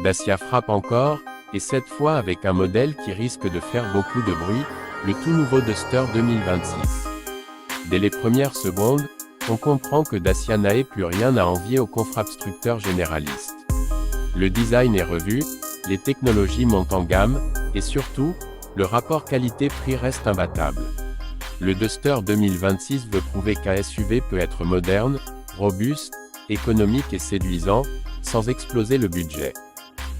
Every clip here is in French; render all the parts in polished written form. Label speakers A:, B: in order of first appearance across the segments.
A: Dacia frappe encore, et cette fois avec un modèle qui risque de faire beaucoup de bruit, le tout nouveau Duster 2026. Dès les premières secondes, on comprend que Dacia n'a plus rien à envier au constructeur généraliste. Le design est revu, les technologies montent en gamme, et surtout, le rapport qualité-prix reste imbattable. Le Duster 2026 veut prouver qu'un SUV peut être moderne, robuste, économique et séduisant, sans exploser le budget.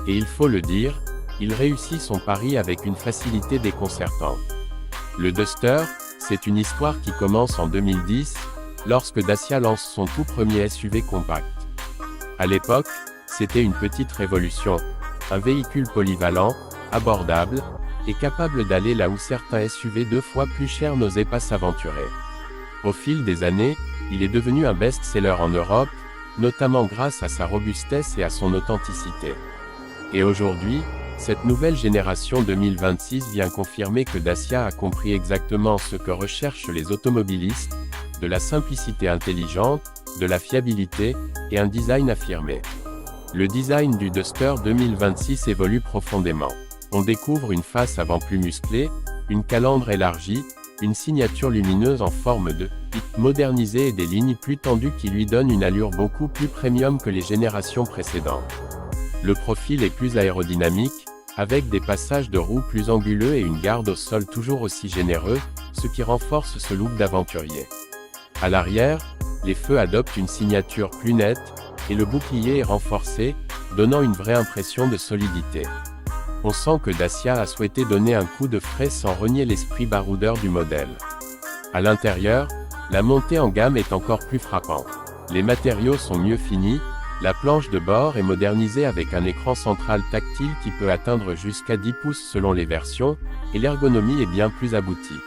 A: Et il faut le dire, il réussit son pari avec une facilité déconcertante. Le Duster, c'est une histoire qui commence en 2010, lorsque Dacia lance son tout premier SUV compact. À l'époque, c'était une petite révolution, un véhicule polyvalent, abordable, et capable d'aller là où certains SUV 2 fois plus chers n'osaient pas s'aventurer. Au fil des années, il est devenu un best-seller en Europe, notamment grâce à sa robustesse et à son authenticité. Et aujourd'hui, cette nouvelle génération 2026 vient confirmer que Dacia a compris exactement ce que recherchent les automobilistes, de la simplicité intelligente, de la fiabilité, et un design affirmé. Le design du Duster 2026 évolue profondément. On découvre une face avant plus musclée, une calandre élargie, une signature lumineuse en forme de pic modernisée et des lignes plus tendues qui lui donnent une allure beaucoup plus premium que les générations précédentes. Le profil est plus aérodynamique, avec des passages de roues plus anguleux et une garde au sol toujours aussi généreux, ce qui renforce ce look d'aventurier. À l'arrière, les feux adoptent une signature plus nette, et le bouclier est renforcé, donnant une vraie impression de solidité. On sent que Dacia a souhaité donner un coup de frais sans renier l'esprit baroudeur du modèle. À l'intérieur, la montée en gamme est encore plus frappante. Les matériaux sont mieux finis, la planche de bord est modernisée avec un écran central tactile qui peut atteindre jusqu'à 10 pouces selon les versions, et l'ergonomie est bien plus aboutie.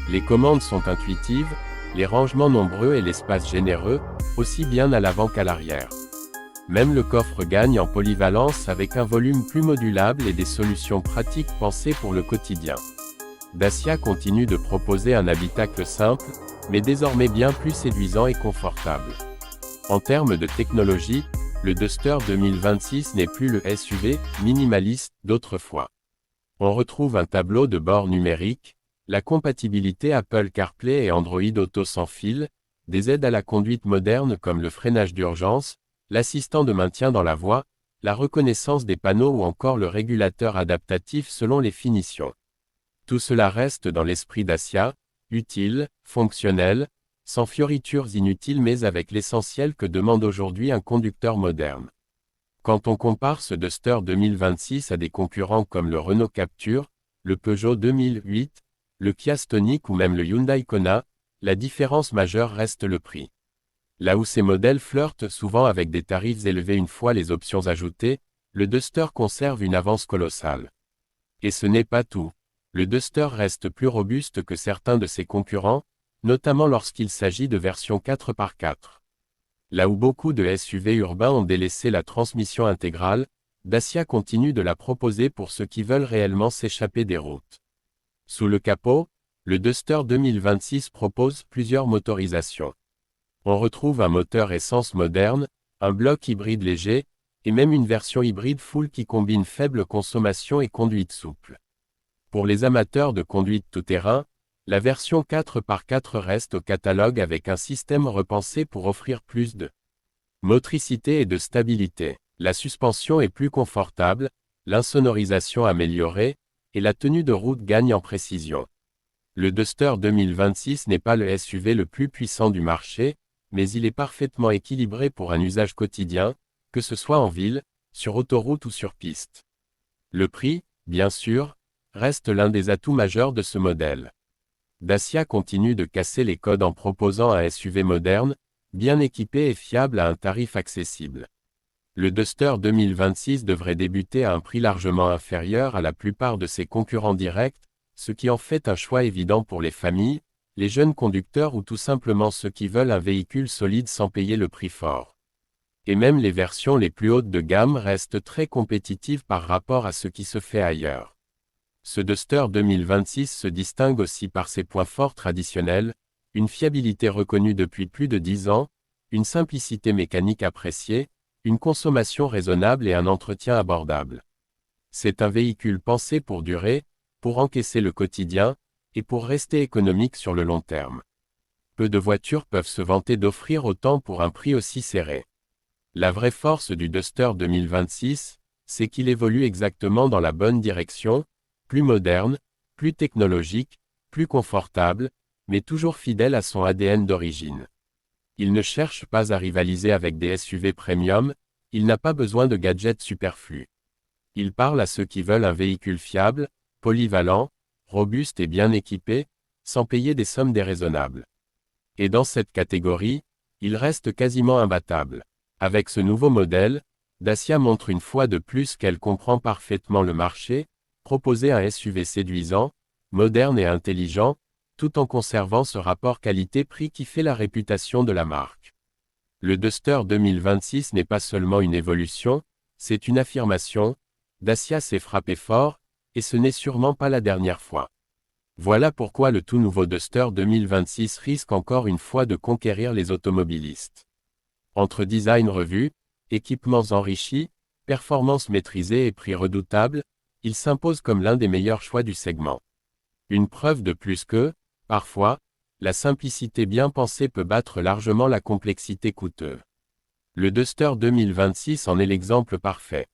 A: Les commandes sont intuitives, les rangements nombreux et l'espace généreux, aussi bien à l'avant qu'à l'arrière. Même le coffre gagne en polyvalence avec un volume plus modulable et des solutions pratiques pensées pour le quotidien. Dacia continue de proposer un habitacle simple, mais désormais bien plus séduisant et confortable. En termes de technologie, le Duster 2026 n'est plus le SUV minimaliste d'autrefois. On retrouve un tableau de bord numérique, la compatibilité Apple CarPlay et Android Auto sans fil, des aides à la conduite moderne comme le freinage d'urgence, l'assistant de maintien dans la voie, la reconnaissance des panneaux ou encore le régulateur adaptatif selon les finitions. Tout cela reste dans l'esprit Dacia, utile, fonctionnel, sans fioritures inutiles mais avec l'essentiel que demande aujourd'hui un conducteur moderne. Quand on compare ce Duster 2026 à des concurrents comme le Renault Captur, le Peugeot 2008, le Kia Stonic ou même le Hyundai Kona, la différence majeure reste le prix. Là où ces modèles flirtent souvent avec des tarifs élevés une fois les options ajoutées, le Duster conserve une avance colossale. Et ce n'est pas tout. Le Duster reste plus robuste que certains de ses concurrents, notamment lorsqu'il s'agit de versions 4x4. Là où beaucoup de SUV urbains ont délaissé la transmission intégrale, Dacia continue de la proposer pour ceux qui veulent réellement s'échapper des routes. Sous le capot, le Duster 2026 propose plusieurs motorisations. On retrouve un moteur essence moderne, un bloc hybride léger, et même une version hybride full qui combine faible consommation et conduite souple. Pour les amateurs de conduite tout-terrain, la version 4x4 reste au catalogue avec un système repensé pour offrir plus de motricité et de stabilité. La suspension est plus confortable, l'insonorisation améliorée, et la tenue de route gagne en précision. Le Duster 2026 n'est pas le SUV le plus puissant du marché, mais il est parfaitement équilibré pour un usage quotidien, que ce soit en ville, sur autoroute ou sur piste. Le prix, bien sûr, reste l'un des atouts majeurs de ce modèle. Dacia continue de casser les codes en proposant un SUV moderne, bien équipé et fiable à un tarif accessible. Le Duster 2026 devrait débuter à un prix largement inférieur à la plupart de ses concurrents directs, ce qui en fait un choix évident pour les familles, les jeunes conducteurs ou tout simplement ceux qui veulent un véhicule solide sans payer le prix fort. Et même les versions les plus hautes de gamme restent très compétitives par rapport à ce qui se fait ailleurs. Ce Duster 2026 se distingue aussi par ses points forts traditionnels, une fiabilité reconnue depuis plus de 10 ans, une simplicité mécanique appréciée, une consommation raisonnable et un entretien abordable. C'est un véhicule pensé pour durer, pour encaisser le quotidien, et pour rester économique sur le long terme. Peu de voitures peuvent se vanter d'offrir autant pour un prix aussi serré. La vraie force du Duster 2026, c'est qu'il évolue exactement dans la bonne direction, plus moderne, plus technologique, plus confortable, mais toujours fidèle à son ADN d'origine. Il ne cherche pas à rivaliser avec des SUV premium, il n'a pas besoin de gadgets superflus. Il parle à ceux qui veulent un véhicule fiable, polyvalent, robuste et bien équipé, sans payer des sommes déraisonnables. Et dans cette catégorie, il reste quasiment imbattable. Avec ce nouveau modèle, Dacia montre une fois de plus qu'elle comprend parfaitement le marché, proposer un SUV séduisant, moderne et intelligent, tout en conservant ce rapport qualité-prix qui fait la réputation de la marque. Le Duster 2026 n'est pas seulement une évolution, c'est une affirmation, Dacia s'est frappé fort, et ce n'est sûrement pas la dernière fois. Voilà pourquoi le tout nouveau Duster 2026 risque encore une fois de conquérir les automobilistes. Entre design revu, équipements enrichis, performances maîtrisées et prix redoutables, il s'impose comme l'un des meilleurs choix du segment. Une preuve de plus que, parfois, la simplicité bien pensée peut battre largement la complexité coûteuse. Le Duster 2026 en est l'exemple parfait.